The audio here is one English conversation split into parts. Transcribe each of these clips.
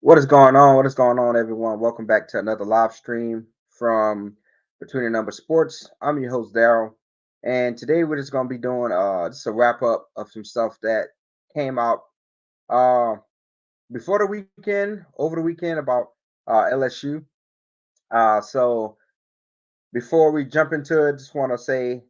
What is going on? What is going on, everyone? Welcome back to another live stream from Between the Number Sports. I'm your host, Daryl, and today we're just going to be doing just a wrap up of some stuff that came out uh before the weekend, over the weekend about LSU. So before we jump into it, just want to say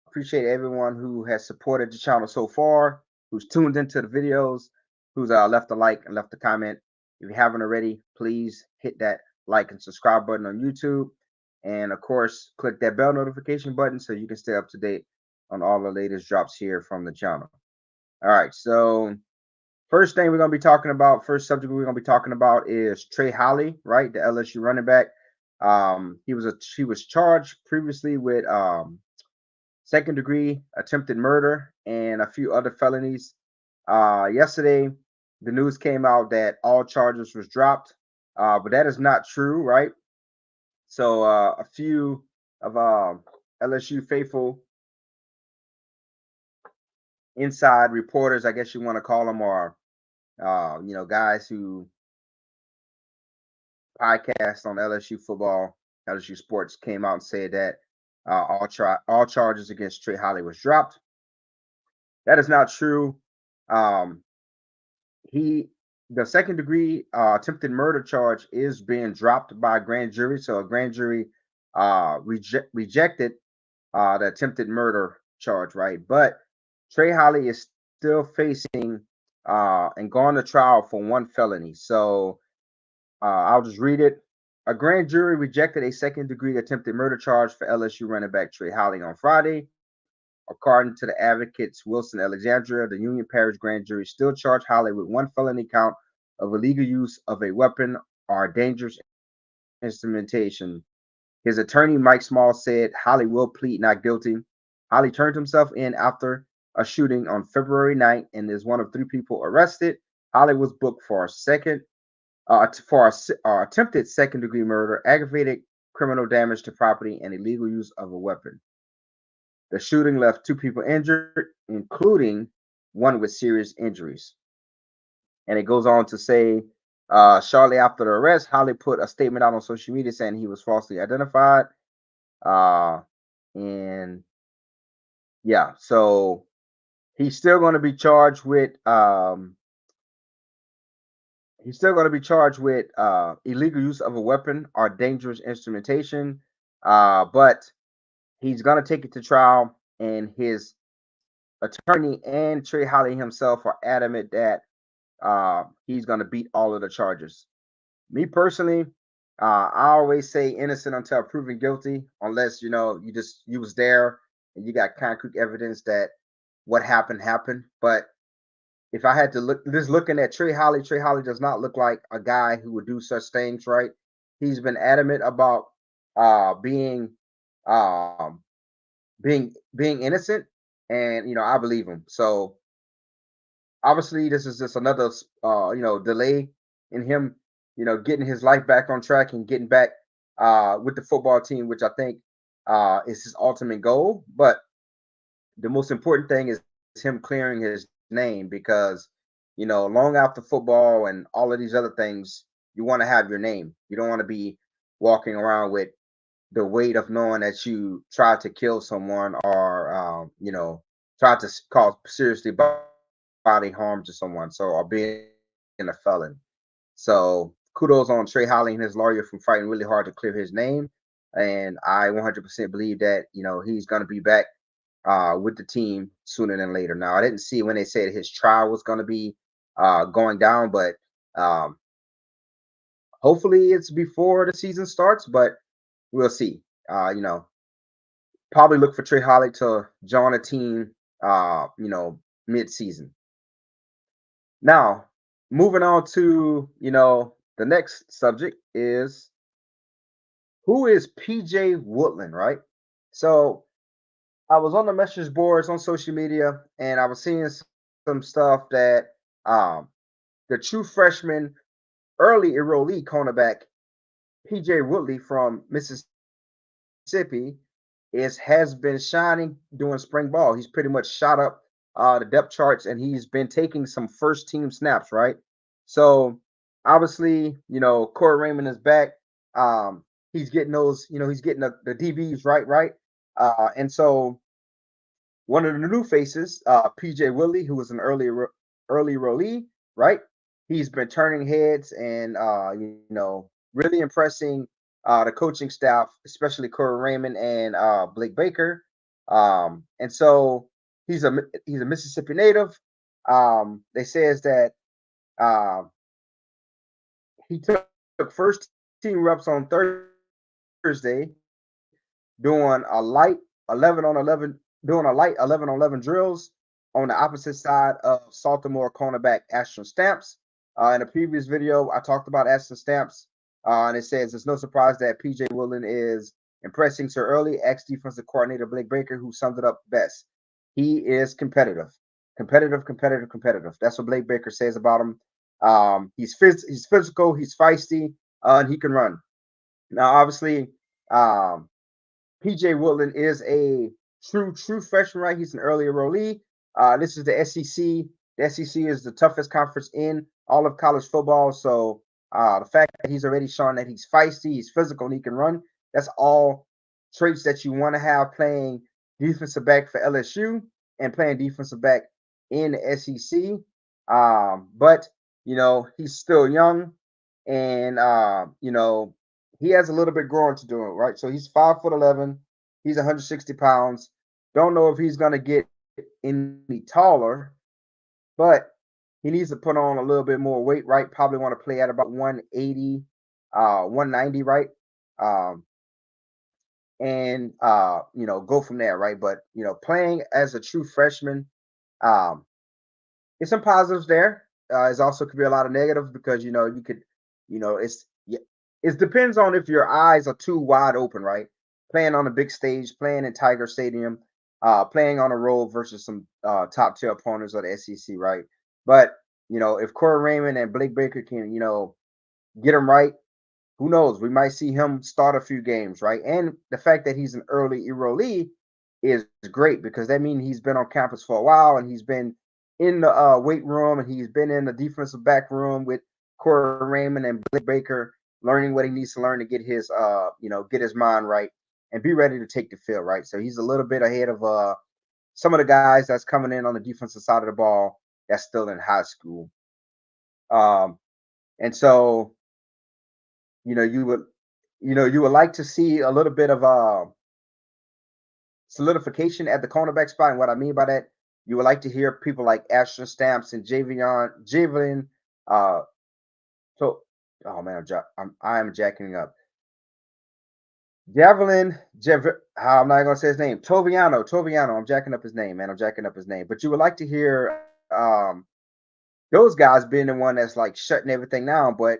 appreciate everyone who has supported the channel so far, who's tuned into the videos, who's left a like and left a comment. If you haven't already, please hit that like and subscribe button on YouTube. And of course, click that bell notification button so you can stay up to date on all the latest drops here from the channel. All right, so first thing we're going to be talking about, first subject we're going to be talking about is Trey Holly, right? The LSU running back. He was charged previously with second degree attempted murder and a few other felonies. Yesterday, the news came out that all charges was dropped, but that is not true, right? So a few of LSU faithful inside reporters, I guess you want to call them, or guys who podcast on LSU football, LSU sports, came out and said that all charges against Trey Holly was dropped. That is not true. Um, he the second degree attempted murder charge is being dropped by a grand jury. So a grand jury rejected the attempted murder charge, right? But Trey Holly is still facing and going to trial for one felony. So I'll just read it. A grand jury rejected a second degree attempted murder charge for LSU running back Trey Holly on Friday. According to the advocates Wilson Alexandria, the Union Parish grand jury still charged Holly with one felony count of illegal use of a weapon or dangerous instrumentation. His attorney, Mike Small, said Holly will plead not guilty. Holly turned himself in after a shooting on February 9th and is one of three people arrested. Holly was booked for attempted second degree murder, aggravated criminal damage to property, and illegal use of a weapon. The shooting left two people injured, including one with serious injuries. And it goes on to say, shortly after the arrest, Holly put a statement out on social media saying he was falsely identified. And yeah, so he's still going to be charged with illegal use of a weapon or dangerous instrumentation. But he's going to take it to trial, and his attorney and Trey Holly himself are adamant that he's going to beat all of the charges. Me personally, I always say innocent until proven guilty, unless you was there and you got concrete evidence that what happened. But if I had to looking at Trey Holly does not look like a guy who would do such things, right? He's been adamant about being um, being innocent, and I believe him. So obviously, this is just another delay in him, getting his life back on track and getting back with the football team, which I think is his ultimate goal. But the most important thing is him clearing his name, because long after football and all of these other things, you want to have your name. You don't want to be walking around with the weight of knowing that you tried to kill someone, or tried to cause seriously body harm to someone, so, or being a felon. So kudos on Trey Holly and his lawyer for fighting really hard to clear his name, and I 100% believe that he's going to be back with the team sooner than later. Now, I didn't see when they said his trial was going to be going down, but um, hopefully it's before the season starts, but we'll see. Probably look for Trey Holly to join a team, mid-season. Now, moving on to, the next subject is, who is PJ Woodland, right? So I was on the message boards on social media, and I was seeing some stuff that um, the true freshman, early enrollee cornerback PJ Woodley from Mississippi has been shining during spring ball. He's pretty much shot up the depth charts, and he's been taking some first team snaps, right? So Obviously, Corey Raymond is back. Um, he's getting those, he's getting the DBs right. And so one of the new faces, PJ Willie, who was an early rollee, right? He's been turning heads and really impressing the coaching staff, especially Corey Raymond and Blake Baker. And so he's a Mississippi native. They says that uh, he took first team reps on Thursday doing a light 11 on 11 doing a light 11 on 11 drills on the opposite side of Baltimore cornerback Ashton Stamps. In a previous video, I talked about Ashton Stamps, and it says it's no surprise that PJ Woodland is impressing so early. Ex defensive coordinator Blake Baker, who summed it up best. He is competitive, competitive. That's what Blake Baker says about him. He's physical, he's feisty, and he can run. Now, obviously, um, PJ Woodland is a true freshman, right? He's an early enrollee. This is the SEC. The SEC is the toughest conference in all of college football. So the fact that he's already shown that he's feisty, he's physical, and he can run, that's all traits that you want to have playing defensive back for LSU and playing defensive back in the SEC. But he's still young, and he has a little bit growing to do, right? So he's 5'11". He's 160 pounds. Don't know if he's gonna get any taller, but he needs to put on a little bit more weight, right? Probably want to play at about 180, 190, right? Um, and go from there, right? But playing as a true freshman, um, there's some positives there. It's also could be a lot of negative because you could, it depends on if your eyes are too wide open, right? Playing on a big stage, playing in Tiger Stadium, playing on a road versus some top tier opponents of the SEC, right? But if Corey Raymond and Blake Baker can, get him right, who knows? We might see him start a few games, right? And the fact that he's an early enrollee is great because that means he's been on campus for a while and he's been in the weight room and he's been in the defensive back room with Corey Raymond and Blake Baker, learning what he needs to learn to get his get his mind right and be ready to take the field, right? So he's a little bit ahead of some of the guys that's coming in on the defensive side of the ball that's still in high school. Um, and so you would you would like to see a little bit of solidification at the cornerback spot. And what I mean by that, you would like to hear people like Ashton Stamps and Javelin. Uh, so, oh man, I'm jacking up. I'm not gonna say his name. Toviano. I'm jacking up his name, man. I'm jacking up his name. But you would like to hear those guys being the one that's like shutting everything down. But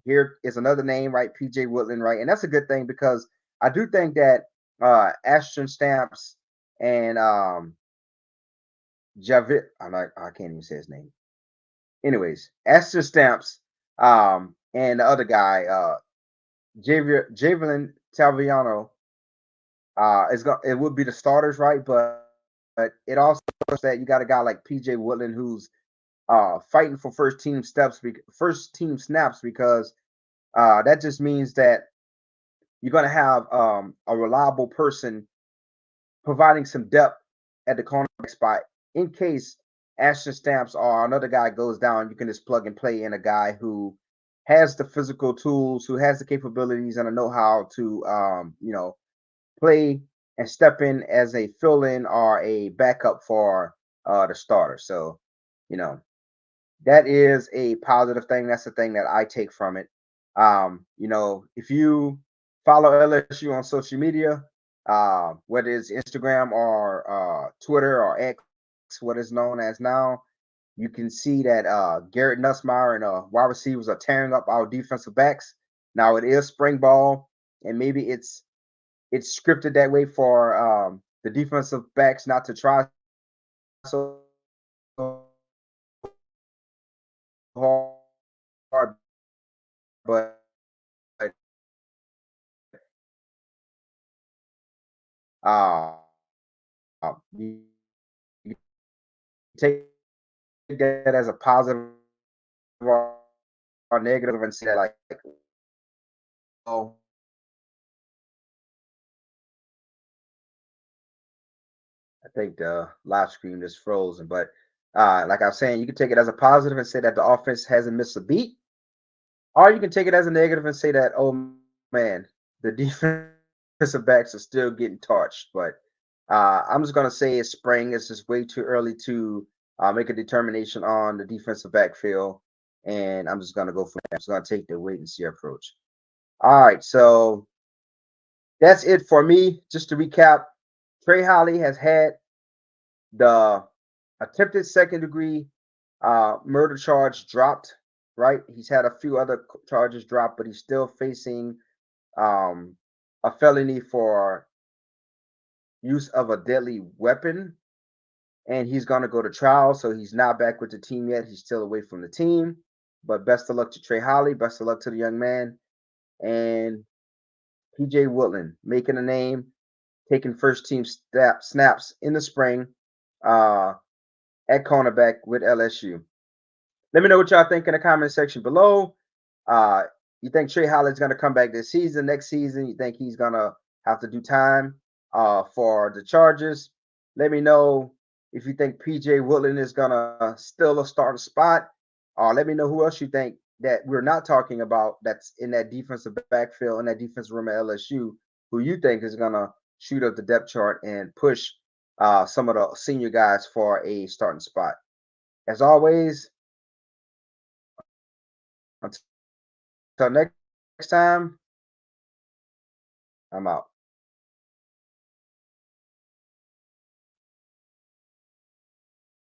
here is another name, right? PJ Woodland, right? And that's a good thing because I do think that Ashton Stamps and I can't even say his name. Anyways, Ashton Stamps and the other guy, Javelin Talviano, it would be the starters, right? But it also shows that you got a guy like PJ Woodland who's fighting for first team snaps because that just means that you're going to have a reliable person providing some depth at the cornerback spot in case Ashton Stamps or another guy goes down. You can just plug and play in a guy who has the physical tools, who has the capabilities and a know-how to play and step in as a fill-in or a backup for the starter. So you know that is a positive thing. That's the thing that I take from it. If you follow LSU on social media, whether it's Instagram or Twitter or X, what is known as now, you can see that Garrett Nussmeyer and wide receivers are tearing up our defensive backs. Now it is spring ball, and maybe it's scripted that way for the defensive backs not to try so hard, but uh, you take that as a positive negative and say like, oh, I think the live stream is frozen. But like I was saying, you can take it as a positive and say that the offense hasn't missed a beat, or you can take it as a negative and say that, oh man, the defensive backs are still getting torched. But I'm just gonna say it's spring. It's just way too early to make a determination on the defensive backfield, and I'm just gonna go for that. I'm just gonna take the wait and see approach. All right, so that's it for me. Just to recap, Trey Holly has had the attempted second degree murder charge dropped, right? He's had a few other charges dropped, but he's still facing um, a felony for use of a deadly weapon. And he's going to go to trial. So he's not back with the team yet. He's still away from the team. But best of luck to Trey Holly. Best of luck to the young man. And PJ Woodland making a name, taking first team snaps in the spring at cornerback with LSU. Let me know what y'all think in the comment section below. Uh, you think Trey Holland's going to come back this season, next season? You think he's going to have to do time for the Chargers? Let me know if you think PJ Woodland is going to still a starting spot. Let me know who else you think that we're not talking about that's in that defensive backfield, in that defensive room at LSU, who you think is going to shoot up the depth chart and push some of the senior guys for a starting spot. As always, until next time, I'm out.